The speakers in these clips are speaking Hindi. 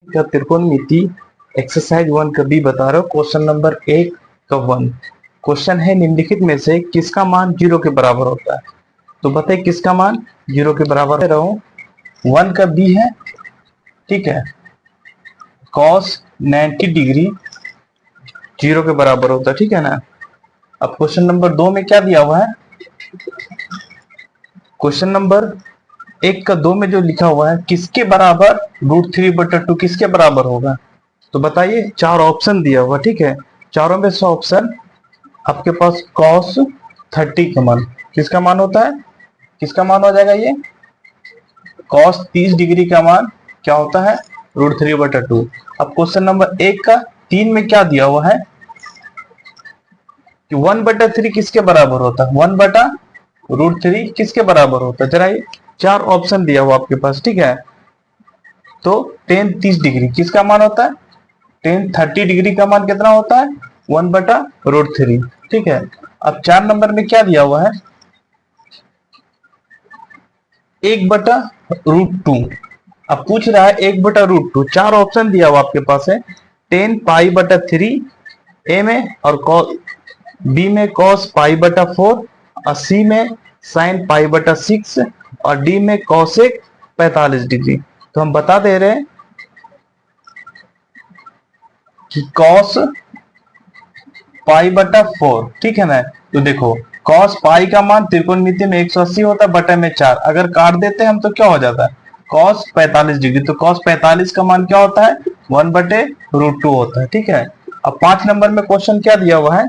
का त्रिकोणमिति एक्सरसाइज 1 का बी बता रहा हूँ। क्वेश्चन नंबर 1 का 1 क्वेश्चन है, निम्नलिखित में से किसका मान 0 के बराबर होता है। तो बताइए किसका मान 0 के बराबर है। 1 का बी है, ठीक है, cos 90 डिग्री 0 के बराबर होता है, ठीक है ना। अब क्वेश्चन नंबर 2 में क्या दिया हुआ है, क्वेश्चन नंबर 1 का 2 में जो लिखा हुआ है, किसके बराबर √3/2 किसके बराबर होगा। तो बताइए, 4 ऑप्शन दिया हुआ, ठीक है, चारों में से ऑप्शन आपके पास cos 30 का मान किसका मान होता है, किसका मान हो जाएगा, ये cos 30 डिग्री का मान क्या होता है, √3/2। अब क्वेश्चन नंबर 1 का 3 में क्या दिया हुआ है कि 1/3 किसके बराबर होता है, 1/√3 किसके बराबर होता है। जरा ये 4 ऑप्शन दिया हुआ आपके पास, ठीक है। तो tan 30 डिग्री किसका मान होता है, tan 30 डिग्री का मान कितना होता है, 1/√3, ठीक है। अब 4 नंबर में क्या दिया हुआ है, 1/√2। अब पूछ रहा है 1/√2, 4 ऑप्शन दिया हुआ आपके पास है, tan π/3 ए में, और बी में cos π/4, और सी में sin π/6, और डी में cosec 45 डिग्री। तो हम बता दे रहे हैं कि cos π/4, ठीक है ना। तो देखो cos पाई का मान त्रिकोणमिति में 180 होता है, बटे में 4, अगर काट देते हैं हम तो क्या हो जाता है, cos 45 डिग्री। तो cos 45 का मान क्या होता है, 1/√2 होता है, ठीक है। अब 5 नंबर में क्वेश्चन क्या दिया हुआ है,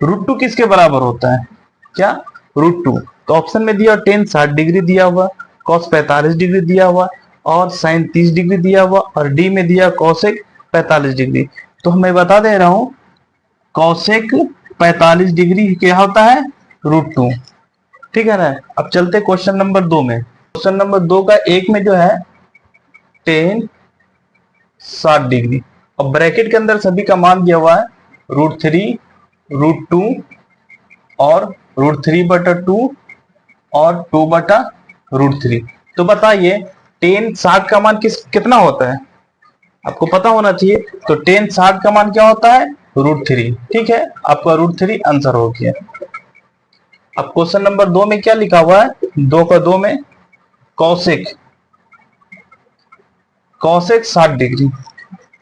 √2 किसके बराबर होता है, क्या, √2। तो ऑप्शन में दिया tan 60 डिग्री दिया हुआ, cos 45 डिग्री दिया हुआ, और sin 30 डिग्री दिया हुआ, और डी में दिया cosec 45 डिग्री। तो मैं बता दे रहा हूं cosec 45 डिग्री क्या होता है, √2, ठीक है ना। अब चलते क्वेश्चन नंबर 2 में। क्वेश्चन नंबर 2 का 1 में जो है tan 60 डिग्री, और ब्रैकेट के अंदर सभी का मान दिया हुआ है √3, √2 और √3/2 और 2/√3। तो बताइए tan 60 का मान कितना होता है, आपको पता होना चाहिए। तो tan 60 का मान क्या होता है, √3, ठीक है, आपका √3 आंसर हो गया। अब क्वेश्चन नंबर 2 में क्या लिखा हुआ है, 2 का 2 में cosec 60 डिग्री,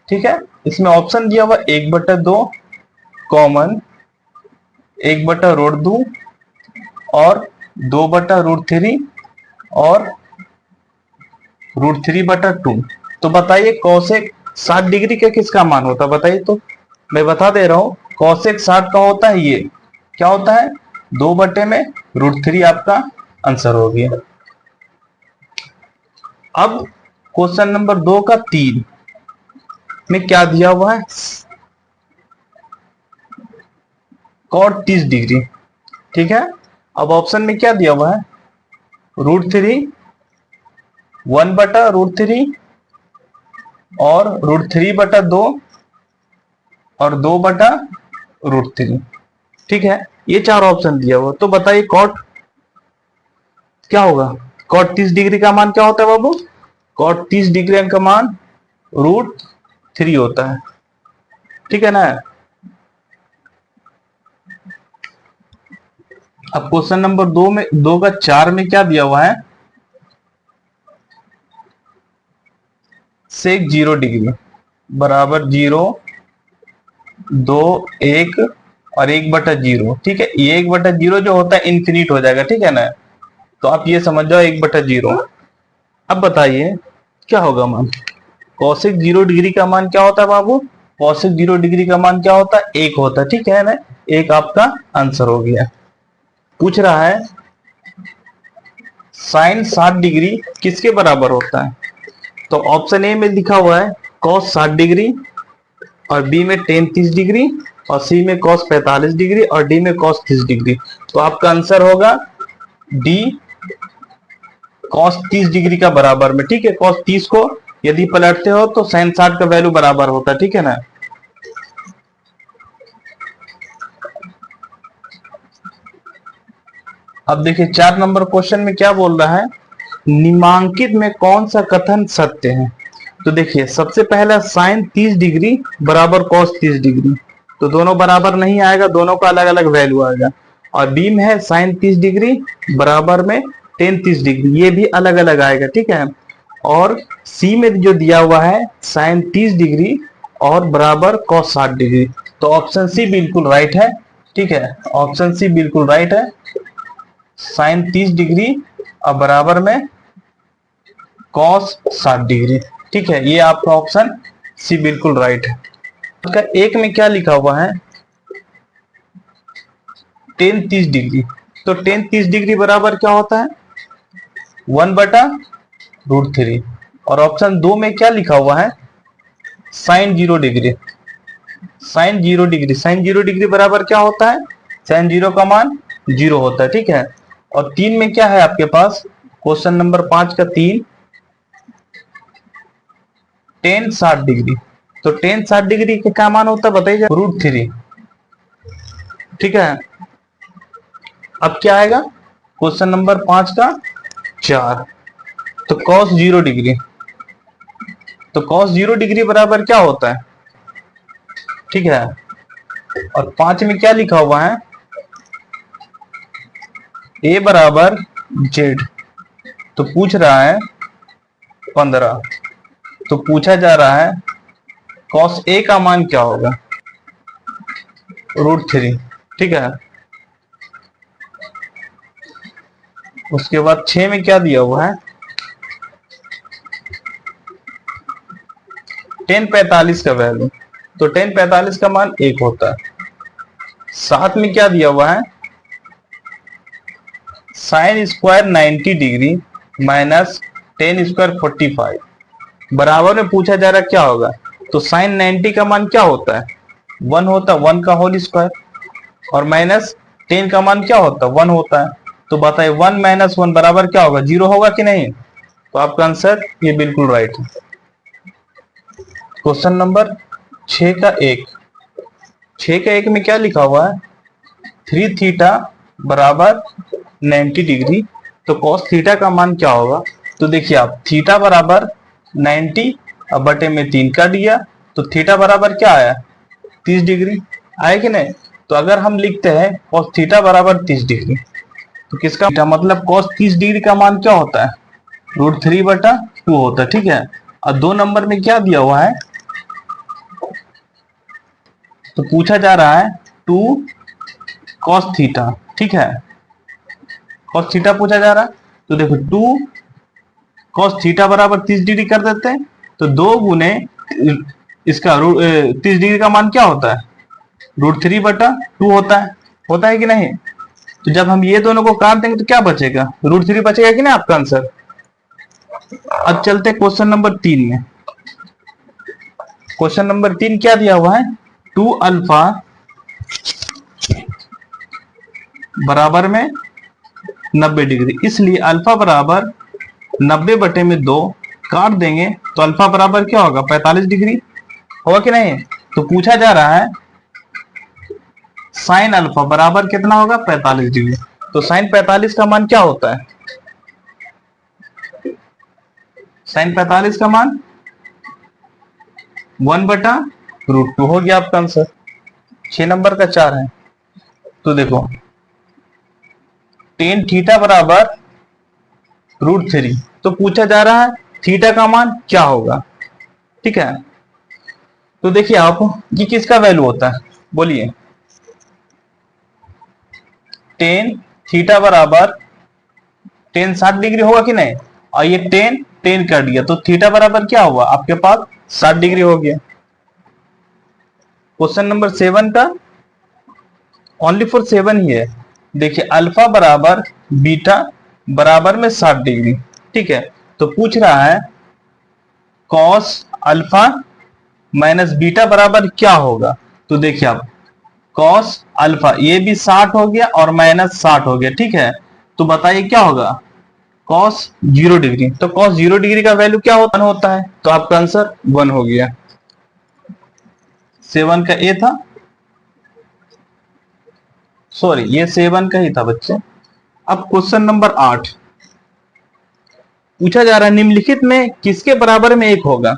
ठीक है। इसमें ऑप्शन दिया हुआ 1/2 कॉमन, 1/√2 और 2/√3 और √3/2। तो बताइए cosec 60 डिग्री का किसका मान होता है, बताइए। तो मैं बता दे रहा हूं cosec 60 का होता है, ये क्या होता है, 2/√3 आपका आंसर हो गया। अब क्वेश्चन नंबर 2 का 3 में क्या दिया हुआ है, cot 30 डिग्री, ठीक है। अब ऑप्शन में क्या दिया हुआ है, √3, 1/√3 और √3/2 और 2/√3, ठीक है। ये 4 ऑप्शन दिया हुआ। तो बताइए cot क्या होगा, cot 30 डिग्री का मान क्या होता है बाबू, cot 30 डिग्री का मान √3 होता है, ठीक है ना। अब क्वेश्चन नंबर 2 में 2 का 4 में क्या दिया हुआ है, sec 0 डिग्री बराबर 0, 2, 1 और 1/0, ठीक है। ये 1/0 जो होता है इन्फिनिट हो जाएगा, ठीक है ना। तो आप ये समझ जाओ 1/0। अब बताइए क्या होगा मान, cosec 0 डिग्री का मान क्या होता है बाबू, cosec 0 डिग्री का मान क्या होता है, 1 होता है, ठीक है ना। 1 आपका आंसर हो गया। पूछ रहा है sin 60 डिग्री किसके बराबर होता है। तो ऑप्शन ए में लिखा हुआ है cos 60 डिग्री, और बी में tan 30 डिग्री, और सी में cos 45 डिग्री, और डी में cos 30 डिग्री। तो आपका आंसर होगा डी, cos 30 डिग्री का बराबर में, ठीक है। cos 30 को यदि पलटते हो तो sin 60 का वैल्यू बराबर होता है, ठीक है ना। अब देखिए 4 नंबर क्वेश्चन में क्या बोल रहा है, निम्नांकित में कौन सा कथन सत्य है। तो देखिए सबसे पहला साइन 30 डिग्री बराबर कॉस 30 डिग्री, तो दोनों बराबर नहीं आएगा, दोनों का अलग अलग वैल्यू आएगा। और बी में है साइन 30 डिग्री बराबर में टेन 30 डिग्री, ये भी अलग अलग आएगा, ठीक है। और सी में जो दिया हुआ है साइन 30 डिग्री और बराबर कॉस 60 डिग्री, तो ऑप्शन सी बिल्कुल राइट है, ठीक है। ऑप्शन सी बिल्कुल राइट है, साइन 30 डिग्री और बराबर में कॉस 60 डिग्री, ठीक है। ये आपका ऑप्शन सी बिल्कुल राइट है। उसका एक में क्या लिखा हुआ है, टेन 30 डिग्री, तो टेन 30 डिग्री बराबर क्या होता है 1/√3। और ऑप्शन 2 में क्या लिखा हुआ है sine 0 degree, sine 0 degree, sine 0 degree बराबर क्या होता है, साइन 0 का मान 0 होता है, ठीक है। और 3 में क्या है आपके पास, क्वेश्चन नंबर 5 का 3, टेन 60 डिग्री, तो टेन 60 डिग्री का क्या मान होता है बताइए, √3, ठीक है। अब क्या आएगा क्वेश्चन नंबर 5 का 4, तो कॉस 0 डिग्री, तो कॉस 0 डिग्री बराबर क्या होता है, ठीक है। और 5 में क्या लिखा हुआ है, ए बराबर जेड, तो पूछ रहा है 15, तो पूछा जा रहा है कॉस ए का मान क्या होगा, √3, ठीक है। उसके बाद 6 में क्या दिया हुआ है, टेन 45 का वैल्यू, तो टेन 45 का मान 1 होता है। 7 में क्या दिया हुआ है, sine square 90 degree minus ten square 45, बराबर में पूछा जा रहा क्या होगा, तो साइन 90 का मान क्या होता है 1 होता है, 1 का होल स्क्वायर, और माइनस 10 का मान क्या होता है 1 होता है, तो बताइए 1 - 1 बराबर क्या होगा 0 होगा कि नहीं, तो आपका आंसर ये बिल्कुल राइट है। क्वेश्चन नंबर 6 का 1, 6 का 1 में क्या लिखा हुआ है 3 थीटा बराबर 90 डिग्री, तो कॉस थीटा का मान क्या होगा, तो देखिए आप थीटा बराबर 90 और बटे में 3 कर दिया, तो थीटा बराबर क्या आया 30 डिग्री, आया कि नहीं। तो अगर हम लिखते हैं कॉस थीटा बराबर 30 डिग्री, तो किसका थीटा मतलब कॉस 30 डिग्री का मान क्या होता है √3/2 होता है, ठीक है। और 2 नंबर में क्या दिया हुआ है, तो पूछा जा रहा है 2 कॉस थीटा, ठीक है, कॉस थीटा पूछा जा रहा है, तो देखो 2 कॉस थीटा बराबर 30 डिग्री कर देते हैं, तो 2 गुने इसका 30 डिग्री का मान क्या होता है √3/2 होता है कि नहीं। तो जब हम ये दोनों को काट देंगे तो क्या बचेगा √3 बचेगा कि नहीं आपका आंसर। अब चलते क्वेश्चन नंबर 3 में। क्वेश्चन नंबर 3 क्या दिया हुआ है 2 अल्फा बराबर में 90 डिग्री, इसलिए अल्फा बराबर 90/2 काट देंगे तो अल्फा बराबर क्या होगा 45 डिग्री होगा कि नहीं। तो पूछा जा रहा है साइन अल्फा बराबर कितना होगा 45 डिग्री, तो साइन 45 का मान क्या होता है, साइन 45 का मान 1/√2 हो गया आपका आंसर। 6 नंबर का 4 है, तो देखो टेन थीटा बराबर √3, तो पूछा जा रहा है थीटा का मान क्या होगा, ठीक है। तो देखिए आप ये किसका वैल्यू होता है बोलिए, टेन थीटा बराबर टेन 60 डिग्री होगा कि नहीं, और ये टेन टेन कर दिया तो थीटा बराबर क्या हुआ आपके पास 60 डिग्री हो गया। क्वेश्चन नंबर 7 का ओनली फॉर 7 ही है, देखिए अल्फा बराबर बीटा बराबर में 60 डिग्री, ठीक है। तो पूछ रहा है कॉस अल्फा माइनस बीटा बराबर क्या होगा, तो देखिए आप कॉस अल्फा ये भी 60 हो गया और माइनस 60 हो गया, ठीक है। तो बताइए क्या होगा कॉस 0 डिग्री, तो कॉस 0 डिग्री का वैल्यू क्या होता है, तो आपका आंसर 1 हो गया। 7 का ए था, सॉरी ये 7 का ही था बच्चे। अब क्वेश्चन नंबर 8 पूछा जा रहा है निम्नलिखित में किसके बराबर में 1 होगा,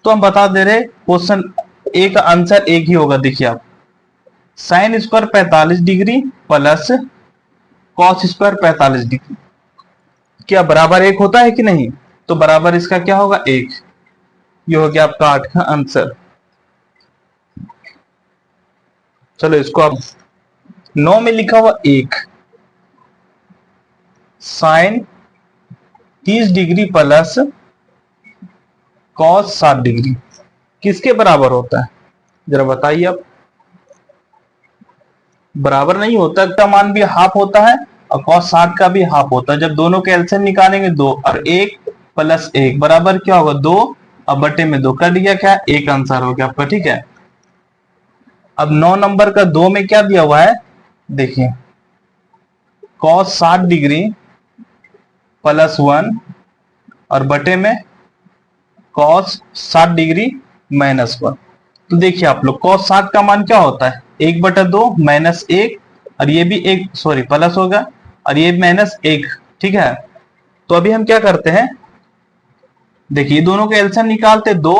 तो हम बता दे रहे क्वेश्चन ए का आंसर एक ही होगा। देखिए आप, sine square 45 degree plus cos square 45 degree, क्या बराबर एक होता है कि नहीं? तो बराबर इसका क्या होगा? एक। ये हो गया आपका 8 का आंसर। चलो इसको आप 9 में लिखा हुआ एक, sine 30 degree plus cos 60 degree किसके बराबर होता है? जरा बताइए आप। बराबर नहीं होता, का मान भी हाफ होता है और कॉस 60 का भी हाफ होता है। जब दोनों के एलसीएम निकालेंगे 2 और 1 प्लस 1 बराबर क्या होगा? 2 और बटे में 2 कर दिया, क्या एक आंसर हो गया आपका। ठीक है, अब 9 नंबर का 2 में क्या दिया हुआ है? देखिए, कॉस 60 डिग्री प्लस 1 और बटे में कॉस 60 डिग्री माइनस 1। तो देखिए आप लोग, कॉस 60 का मान क्या होता है? 1/2 माइनस 1, और ये भी एक सॉरी प्लस होगा, और ये माइनस 1। ठीक है, तो अभी हम क्या करते हैं, देखिए दोनों का एलसीएम निकालते 2,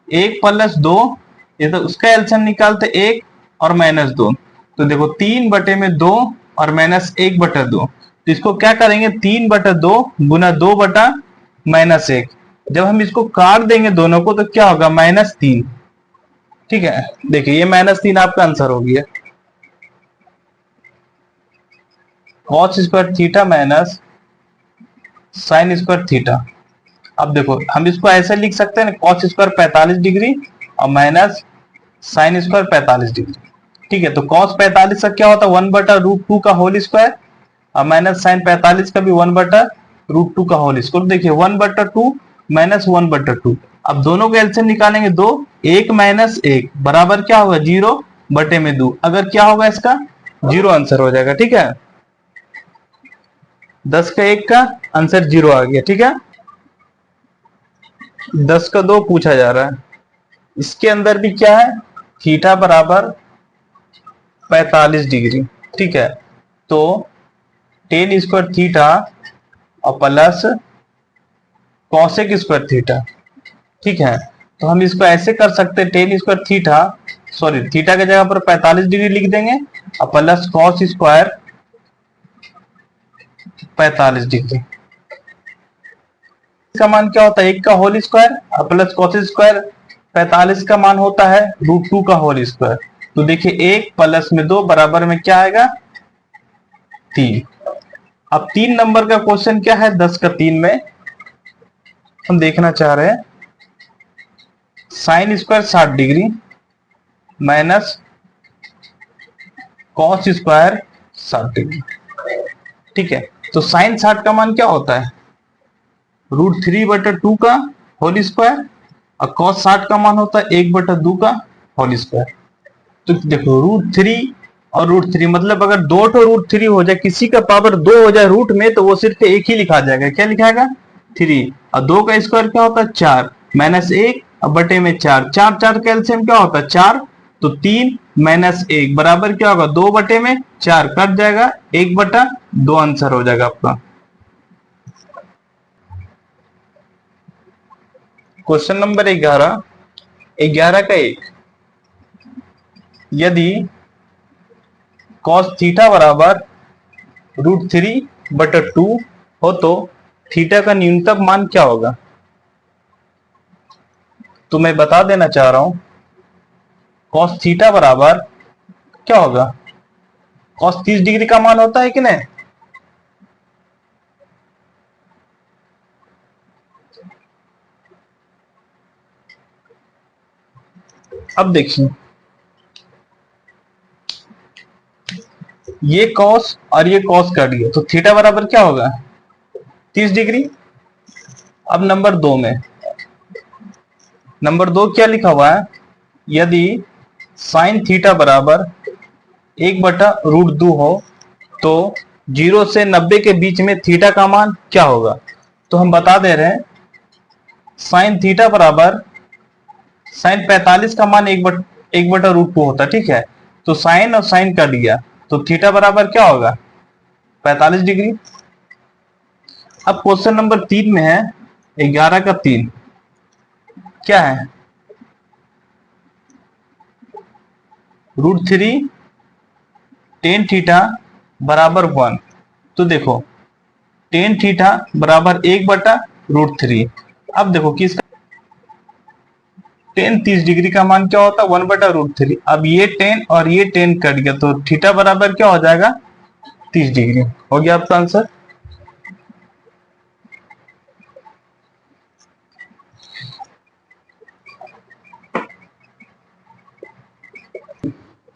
1 प्लस 2, ये तो उसका एलसीएम निकालते 1 और माइनस 2। तो देखो 3/2 और माइनस 1/2, तो इसको क्या करेंगे? 3/2 गुना 2/-1। जब हम इसको काट देंगे दोनों को तो क्या होगा? -3। ठीक है, देखिए ये -3 आपका आंसर हो गया। Cos square theta minus sine square theta. अब देखो हम इसको ऐसे लिख सकते हैं, कॉस स्क्वायर 45 डिग्री और माइनस साइन स्क्वायर 45 डिग्री। ठीक है, तो कॉस 45 का क्या होता है? 1/√2 का होल स्क्वायर, और माइनस साइन 45 का भी 1/√2 का होल स्क्वायर। देखिए 1/2 माइनस 1/2, अब दोनों को एलसीएम निकालेंगे 2, 1 माइनस 1 बराबर क्या होगा? 0/2। अगर क्या होगा इसका? 0 आंसर हो जाएगा। ठीक है, 10 का 1 का आंसर 0 आ गया। ठीक है, 10 का 2 पूछा जा रहा है, इसके अंदर भी क्या है? थीटा बराबर 45 डिग्री। ठीक है, तो टेन स्क्वायर थीटा और प्लस कॉसेक स्क्वायर थीटा। ठीक है, तो हम इसको ऐसे कर सकते हैं, ten square theta sorry theta की जगह पर 45 डिग्री लिख देंगे और प्लस कॉस स्क्वायर 45 डिग्री। इसका मान क्या होता है? 1 का होल स्क्वायर और प्लस कॉस स्क्वायर 45 का मान होता है √2 का होल स्क्वायर। तो देखिए 1 प्लस में 2 बराबर में क्या आएगा? 3। अब 3 नंबर का क्वेश्चन क्या है? 10 का 3 में हम देखना चाह रहे हैं, sine square 60 degree minus cos square 60 degree. ठीक है, तो साइन 60 का मान क्या होता है? √3/2 का होल स्क्वायर, और कॉस 60 का मान होता है 1/2 का होल स्क्वायर। तो देखो √3 और √3 मतलब अगर 2 तो √3 हो जाए, किसी का पावर 2 हो जाए रूट में, तो वो सिर्फ एक ही लिखा जाएगा। क्या लिखाएगा? 3। और 2 का स्क्वायर क्या होता है? 4 माइनस 1 और बटे में 4, 4 4 का एलसीएम क्या होता है? 4। तो 3 माइनस 1 बराबर क्या होगा? 2 बटे में 4 कट जाएगा, 1/2 आंसर हो जाएगा आपका। क्वेश्चन नंबर 11, 11 का 1, यदि कॉस थीटा बराबर √3/2 हो तो थीटा का न्यूनतम मान क्या होगा? तो मैं बता देना चाह रहा हूं, कॉस थीटा बराबर क्या होगा? कॉस 30 डिग्री का मान होता है कि नहीं? अब देखिए, ये कॉस और ये कॉस कर दिया, तो थीटा बराबर क्या होगा? 30 डिग्री। अब नंबर 2 में, नंबर 2 क्या लिखा हुआ है? यदि साइन थीटा बराबर 1/√2 हो तो 0 से 90 के बीच में थीटा का मान क्या होगा? तो हम बता दे रहे हैं, साइन थीटा बराबर साइन 45 का मान 1/√2 होता है। ठीक है, तो साइन और साइन कर दिया, तो थीटा बराबर क्या होगा? 45 डिग्री। अब क्वेश्चन नंबर 3 में है, 11 का 3, क्या है? √3 टेन थीटा बराबर 1। तो देखो टेन थीटा बराबर 1/√3। अब देखो किसका टेन 30 डिग्री का मान क्या होता है 1/√3। अब ये 10 और ये 10 कट गया तो थीटा बराबर क्या हो जाएगा 30 डिग्री। हो गया आपका आंसर।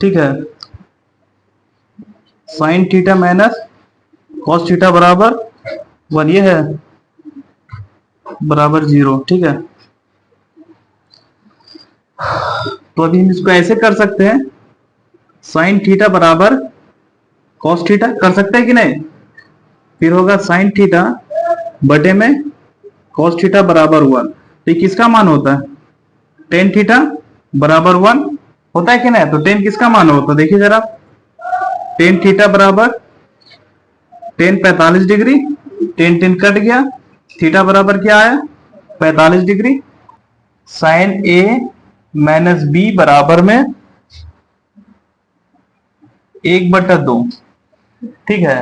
ठीक है, sine theta minus cos theta बराबर 1 ये है बराबर 0। ठीक है, तो अभी हम इसको ऐसे कर सकते हैं, साइन थीटा बराबर कॉस थीटा कर सकते हैं कि नहीं। फिर होगा साइन थीटा बटे में कॉस थीटा बराबर 1। तो ये किसका मान होता है टेन थीटा बराबर 1 होता है कि नहीं। तो टेन किसका मान होता है देखिए जरा, टेन थीटा बराबर ten 45 degree, ten ten cut गया, थीटा बराबर क्या आया 45 डिग्री। साइन ए माइनस बी बराबर में 1/2। ठीक है,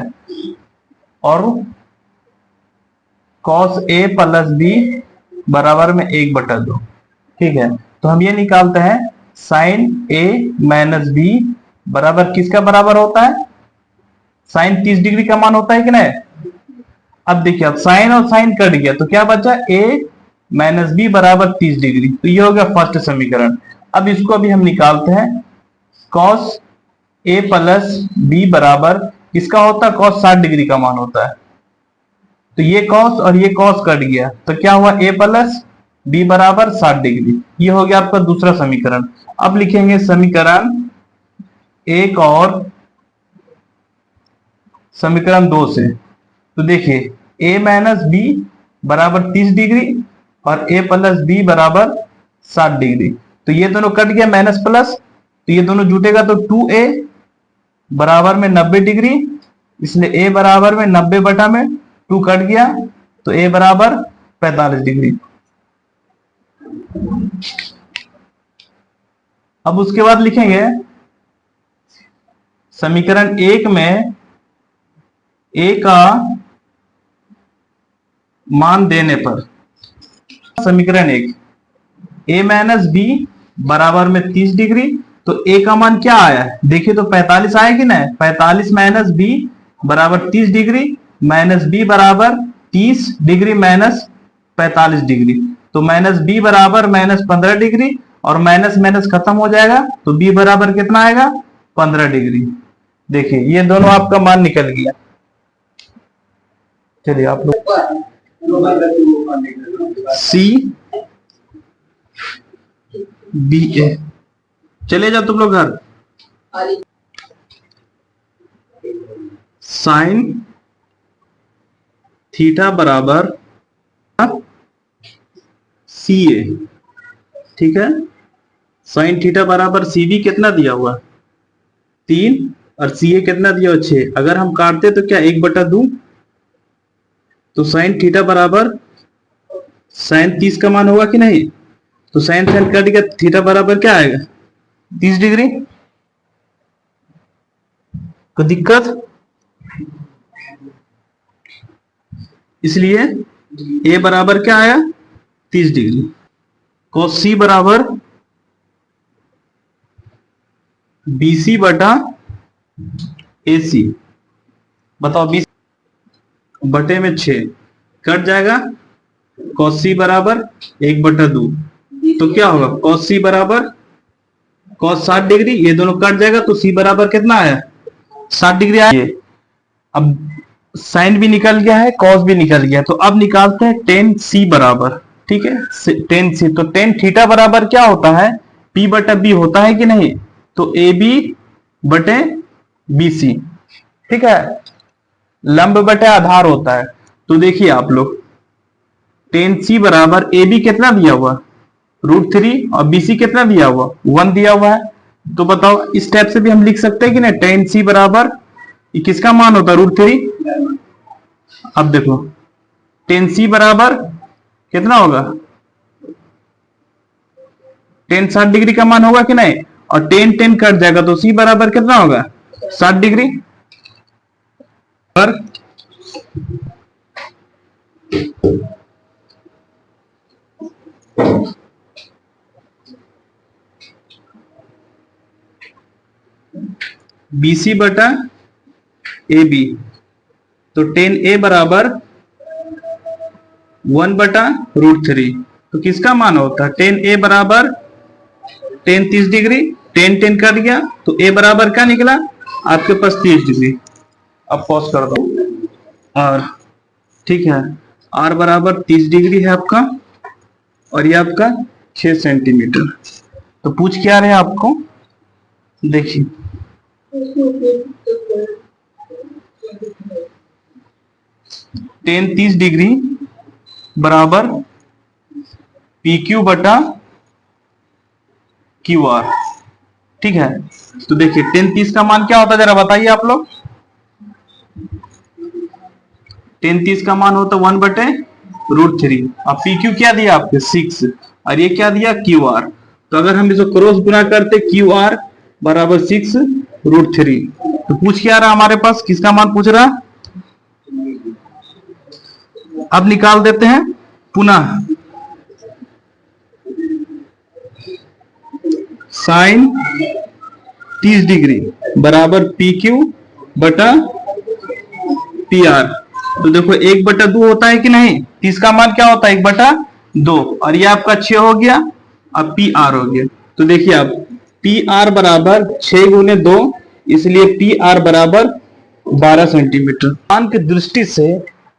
और कॉस ए प्लस बी बराबर में 1/2। ठीक है, तो हम ये निकालते हैं साइन ए माइनस बी बराबर किसका बराबर होता है, साइन 30 डिग्री का मान होता है कि नहीं। अब देखिए, अब साइन और साइन कट गया तो क्या बचा a माइनस बी बराबर 30 डिग्री। तो ये हो गया फर्स्ट समीकरण। अब इसको अभी हम निकालते हैं, कॉस a प्लस बी बराबर किसका होता है कॉस 60 डिग्री का मान होता है। तो ये कॉस और ये कॉस कट गया तो क्या हुआ a प्लस बी बराबर 60 डिग्री। ये हो गया आपका दूसरा समीकरण। अब लिखेंगे समीकरण एक और समीकरण 2 से। तो देखिए a माइनस बी बराबर 30 डिग्री और a प्लस बी बराबर 60 डिग्री। तो ये दोनों कट गया माइनस प्लस, तो ये दोनों जुटेगा तो 2a बराबर में 90 डिग्री, इसलिए a बराबर में 90/2 कट गया तो a बराबर 45 डिग्री। अब उसके बाद लिखेंगे समीकरण एक में a का मान देने पर, समीकरण एक a माइनस बी बराबर में 30 डिग्री, तो a का मान क्या आया है देखिए, तो 45 आया कि नहीं। 45 माइनस बी बराबर 30 डिग्री, माइनस बी बराबर 30 डिग्री माइनस 45 डिग्री। तो माइनस बी बराबर माइनस 15 डिग्री, और माइनस माइनस खत्म हो जाएगा तो b बराबर कितना आएगा 15 डिग्री। देखिए ये दोनों आपका मान निकल गया। चलिए आप लोग सी बी ए चले जाओ तुम लोग घर। साइन थीटा बराबर सी ए। ठीक है, साइन थीटा बराबर सी बी कितना दिया हुआ 3 और सी ए कितना दिया हुआ 6। अगर हम काटते तो क्या 1/2, तो साइन थीटा बराबर साइन 30 का मान होगा कि नहीं। तो साइन साइन कट गया, थीटा बराबर क्या आएगा 30 डिग्री। कोई दिक्कत, इसलिए a बराबर क्या आया 30 डिग्री। cos c बराबर BC बटा AC। बताओ 20 बटे में 6 कट जाएगा, cos c बराबर 1/2। तो क्या होगा cos c बराबर cos 60 डिग्री, ये दोनों कट जाएगा तो c बराबर कितना आया 60 डिग्री आया। अब साइन भी निकल गया है, cos भी निकल गया, तो अब निकालते हैं टेन c बराबर। ठीक है, टेन c, तो टेन थीटा बराबर क्या होता है p/b होता है कि नहीं। तो AB बटे BC। ठीक है, लंब बटे आधार होता है। तो देखिए आप लोग टेन c बराबर AB कितना दिया हुआ √3 और BC कितना दिया हुआ 1 दिया हुआ है। तो बताओ इस टाइप से भी हम लिख सकते हैं कि नहीं, टेन c बराबर ये किसका मान होता है √3। अब देखो टेन c बराबर कितना होगा टेन 60 डिग्री का मान होगा कि नहीं, और टेन टेन कट जाएगा तो सी बराबर कितना होगा 60 डिग्री पर BC बटा AB, तो टेन ए बराबर 1/√3। तो किसका मान होता है टेन ए बराबर ten 30 degree, ten ten cut गया तो ए बराबर क्या निकला आपके पास 30 डिग्री। अब पॉज कर दो और ठीक है आर बराबर 30 डिग्री है आपका और ये आपका 6 सेंटीमीटर। तो पूछ क्या रहे आपको, देखिए टेन 30 डिग्री बराबर PQ बटा QR। ठीक है तो देखिए टेन 30 का मान क्या होता है जरा बताइए आप लोग। टेन 30 का मान होता 1/√3। अब PQ क्या दिया आपके 6 और ये क्या दिया QR। तो अगर हम इसको क्रॉस गुना करते QR बराबर 6√3 तो पूछ क्या रहा हमारे पास, किसका मान पूछ रहा। अब निकाल देते हैं पुनः साइन 30 डिग्री बराबर PQ बटा PR। तो देखो 1/2 होता है कि नहीं, 30 का मान क्या होता है 1/2 और ये आपका 6 हो गया। अब PR हो गया तो देखिए आप PR बराबर 6 गुने 2 इसलिए PR बराबर 12 सेंटीमीटर। मान की दृष्टि से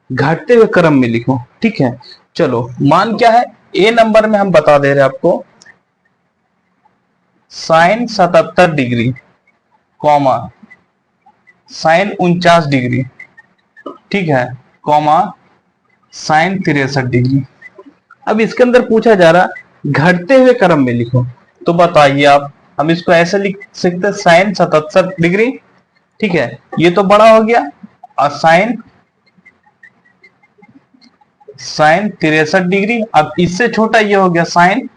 घटते हुए क्रम में लिखो। ठीक है चलो मान क्या है ए नंबर में हम बता दे रहे हैं आपको sine 77 degree comma sine 49 degree, ठीक है कॉमा साइन 63 डिग्री। अब इसके अंदर पूछा जा रहा घटते हुए क्रम में लिखो। तो बताइए आप, हम इसको ऐसे लिख सकते हैं साइन 77 डिग्री, ठीक है ये तो बड़ा हो गया और साइन 63 डिग्री। अब इससे छोटा ये हो गया साइन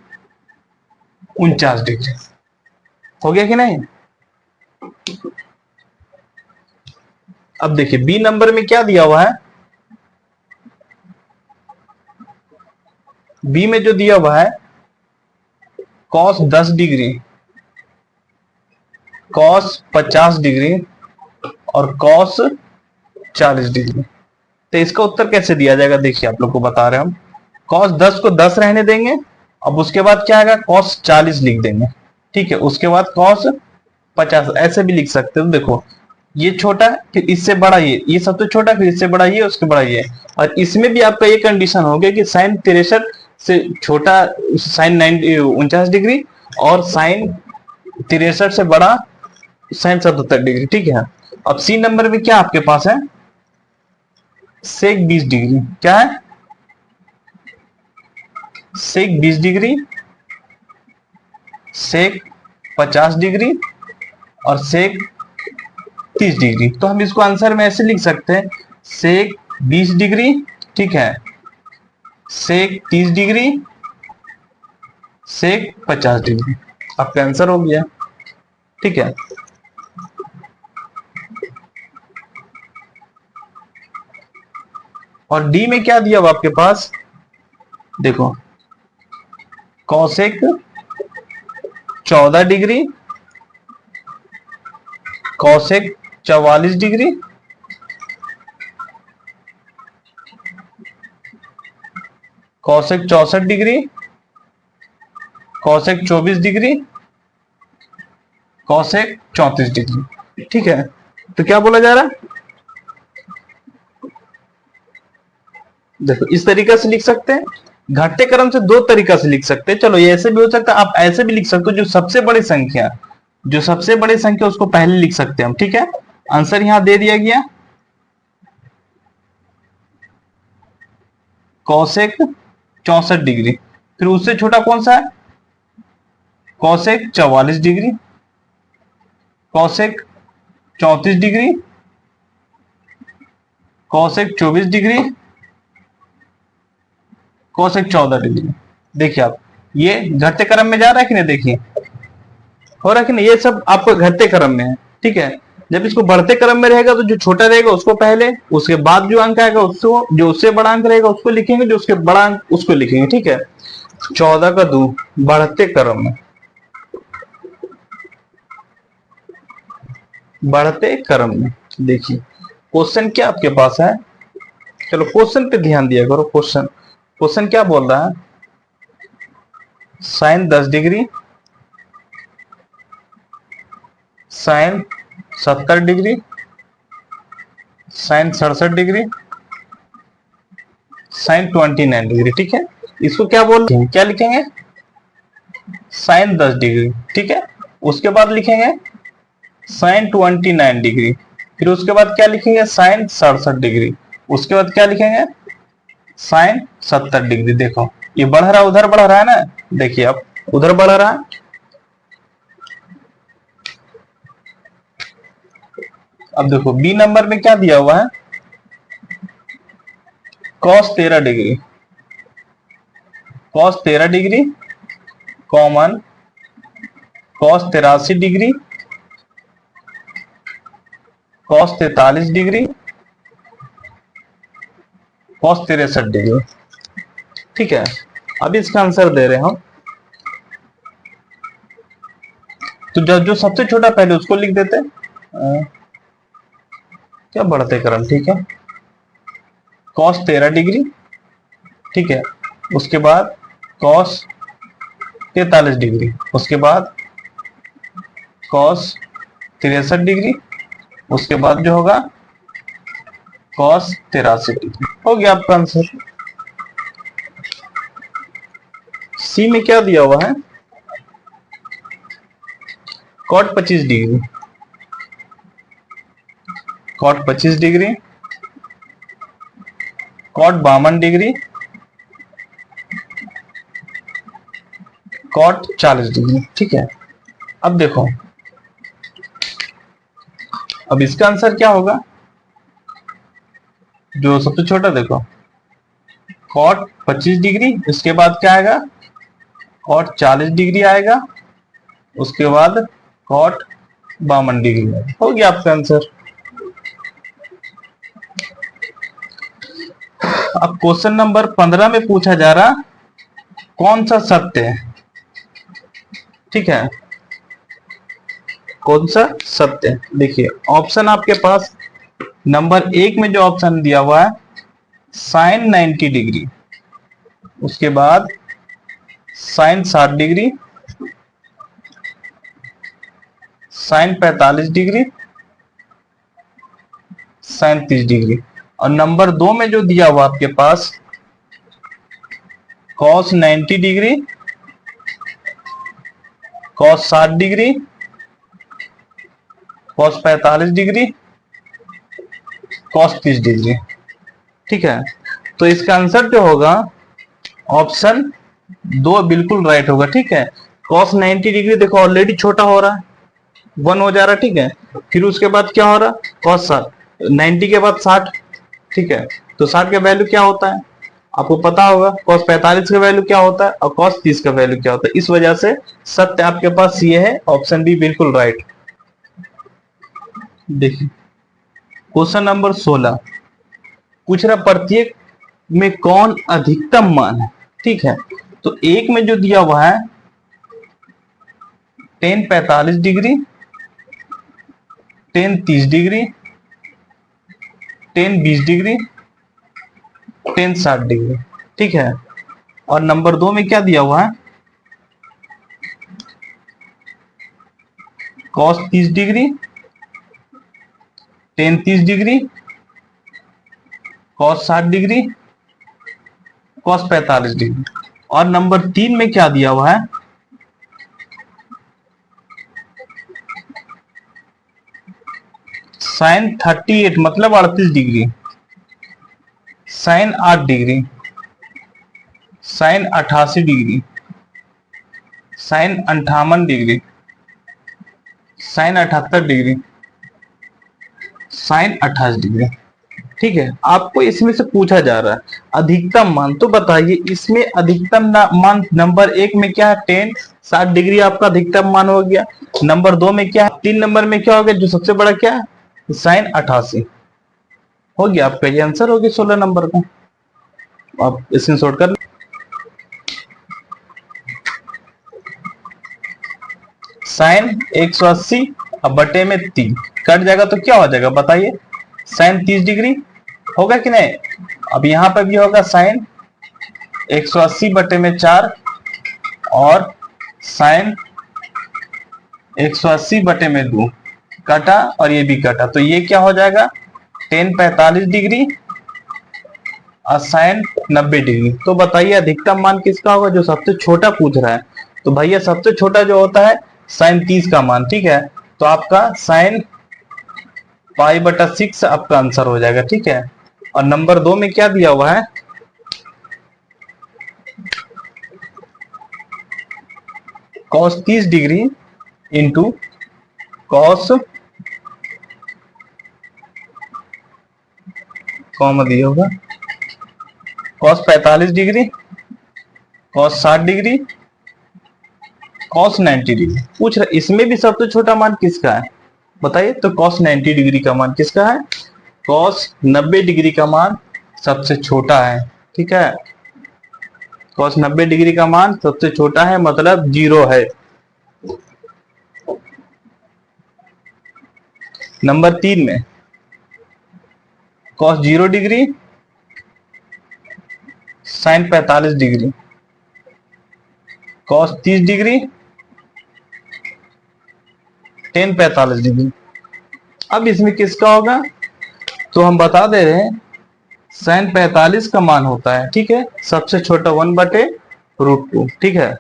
49 डिग्री। हो गया कि नहीं। अब देखिए बी नंबर में क्या दिया हुआ है, बी में जो दिया हुआ है कॉस 10 डिग्री, कॉस 50 डिग्री और कॉस 40 डिग्री। तो इसका उत्तर कैसे दिया जाएगा, देखिए आप लोग को बता रहे हैं हम। कॉस 10 को 10 रहने देंगे, अब उसके बाद क्या आएगा कॉस 40 लिख देंगे, ठीक है उसके बाद कॉस 50 ऐसे भी लिख सकते हो। देखो ये छोटा फिर इससे बड़ा ये सबसे छोटा फिर इससे बड़ा ये उसके बड़ा ये। और इसमें भी आपका ये कंडीशन हो गया कि साइन 63 से छोटा साइन 49 डिग्री और साइन 63 से बड़ा साइन 77 डिग्री, ठीक है। अब सी नंबर में क्या आपके पास है सेक 20 डिग्री, क्या है सेक 20 डिग्री, सेक 50 डिग्री और सेक 30 डिग्री। तो हम इसको आंसर में ऐसे लिख सकते हैं सेक 20 डिग्री, ठीक है सेक 30 डिग्री, सेक 50 डिग्री। आपका आंसर हो गया, ठीक है। और डी में क्या दिया हुआ आपके पास, देखो cosec 14 degree, cosec 44 degree, cosec 64 degree, cosec 24 degree, cosec 34 degree, ठीक है। तो क्या बोला जा रहा है, देखो इस तरीके से लिख सकते हैं। घटते क्रम से दो तरीका से लिख सकते हैं। चलो ये ऐसे भी हो सकता है, आप ऐसे भी लिख सकते हो, जो सबसे बड़ी संख्या उसको पहले लिख सकते हैं हम, ठीक है। आंसर यहां दे दिया गया कॉसेक 64 डिग्री, फिर उससे छोटा कौन सा है cosec 44 degree, cosec 34 degree, cosec 24 degree, cosec 14 degree. देखिए आप ये घटते क्रम में जा रहा है कि नहीं, देखिए हो रहा है कि नहीं, ये सब आपको घटते क्रम में है, ठीक है। जब इसको बढ़ते क्रम में रहेगा तो जो छोटा रहेगा उसको पहले, उसके बाद जो अंक आएगा उसको, जो उससे बड़ा अंक रहेगा उसको लिखेंगे, जो उसके बड़ा अंक उसको लिखेंगे, ठीक है। 14 का 2 बढ़ते क्रम में, बढ़ते क्रम में। देखिए क्वेश्चन क्या आपके पास है, चलो क्वेश्चन पे ध्यान दिया करो। क्वेश्चन क्वेश्चन क्या बोल रहा है, sine 10 degree, sine 70 degree, sine 67 degree, sine 29 degree, ठीक है। इसको क्या बोलते हैं, क्या लिखेंगे, साइन 10 डिग्री, ठीक है। उसके बाद लिखेंगे साइन 29 डिग्री, फिर उसके बाद क्या लिखेंगे, साइन 67 डिग्री, उसके बाद क्या लिखेंगे, साइन 70 डिग्री। देखो ये बढ़ रहा है, उधर बढ़ रहा है ना, देखिए अब उधर बढ़ रहा है। अब देखो बी नंबर में क्या दिया हुआ है, cos 13 degree, cos 13 degree common cos 83 degree, cos 43 degree, cos 63 degree, ठीक है। अब इसका आंसर दे रहे हम, तो जो सबसे छोटा पहले उसको लिख देते, क्या बढ़ते क्रम, ठीक है। कॉस 13 डिग्री, ठीक है। उसके बाद कॉस 43 डिग्री, उसके बाद कॉस 63 डिग्री, उसके बाद जो होगा कॉस 83 डिग्री। हो गया आपका आंसर। सी में क्या दिया हुआ है, cot 25 degree, cot 25 degree, cot 52 degree, cot 40 degree, ठीक है। अब देखो, अब इसका आंसर क्या होगा, जो सबसे छोटा देखो, कॉट 25 डिग्री, उसके बाद क्या आएगा, कॉट 40 डिग्री आएगा, उसके बाद कॉट 52 डिग्री आएगा। हो गया आपका आंसर। अब क्वेश्चन नंबर 15 में पूछा जा रहा, कौन सा सत्य है, ठीक है, कौन सा सत्य है। देखिए ऑप्शन आपके पास नंबर 1 में जो ऑप्शन दिया हुआ है, साइन 90 डिग्री, उसके बाद sine 60 degree, sine 45 degree, sine 30 degree, और नंबर 2 में जो दिया हुआ आपके पास, cos 90 degree, cos 60 degree, cos 45 degree, cos 30 degree, ठीक है। तो इसका आंसर जो होगा ऑप्शन 2 बिल्कुल राइट होगा, ठीक है। कॉस 90 डिग्री देखो ऑलरेडी छोटा हो रहा है, 1 हो जा रहा है, ठीक है। फिर उसके बाद क्या हो रहा, कॉस 60, 90 के बाद 60, ठीक है। तो 60 का वैल्यू क्या होता है आपको पता होगा, कॉस 45 का वैल्यू क्या होता है और कॉस 30 का वैल्यू क्या होता है। इस वजह से सत्य आपके पास ये है, ऑप्शन बी बिल्कुल राइट। देखिए क्वेश्चन नंबर 16 पूछ रहा, प्रत्येक में कौन अधिकतम मान है, ठीक है। तो एक में जो दिया हुआ है, ten 45 degree, ten 30 degree, ten 20 degree, ten 60 degree, ठीक है। और नंबर 2 में क्या दिया हुआ है, cos 30 degree, ten 30 degree, cos 60 degree, cos 45 degree. और नंबर 3 में क्या दिया हुआ है, साइन 38 मतलब 38 degree, sine 8 degree, sine 88 degree, sine 58 degree, sine 78 degree, sine 28 degree, ठीक है, आपको इसमें से पूछा जा रहा है अधिकतम मान, तो बताइए इसमें अधिकतम मान नंबर 1 में क्या है 10, 60 डिग्री आपका अधिकतम मान हो गया। नंबर 2 में क्या है, 3 नंबर में क्या हो गया जो सबसे बड़ा क्या है साइन 88 हो गया। आपका ये आंसर हो गया 16 नंबर का। आप स्क्रीनशॉट कर साइन 180 अब बटे में 3 कट जाएगा तो क्या हो जाएगा बताइए, साइन 30 डिग्री होगा कि नहीं। अब यहां पर भी होगा साइन 180 बटे में 4 और साइन 180 बटे में 2 कटा और ये भी कटा, तो ये क्या हो जाएगा टेन 45 डिग्री और साइन 90 डिग्री। तो बताइए अधिकतम मान किसका होगा, जो सबसे छोटा पूछ रहा है। तो भैया सबसे छोटा जो होता है साइन 30 का मान, ठीक है। तो आपका साइन पाई बटा 6 आपका आंसर हो जाएगा, ठीक है। और नंबर 2 में क्या दिया हुआ है cos 30 degree into cos comma दिया होगा cos 45 degree, cos 60 degree, cos 90 degree पूछ रहा। इसमें भी सबसे छोटा मान किसका है बताइए, तो कॉस 90 डिग्री का मान किसका है, कॉस 90 डिग्री का मान सबसे छोटा है, ठीक है। कॉस 90 डिग्री का मान सबसे छोटा है मतलब 0 है। नंबर 3 में cos 0 degree sine 45 degree, cos 30 degree ten 45 degree. अब इसमें किसका होगा, तो हम बता दे रहे हैं साइन 45 का मान होता है, ठीक है, सबसे छोटा 1/√2, ठीक है।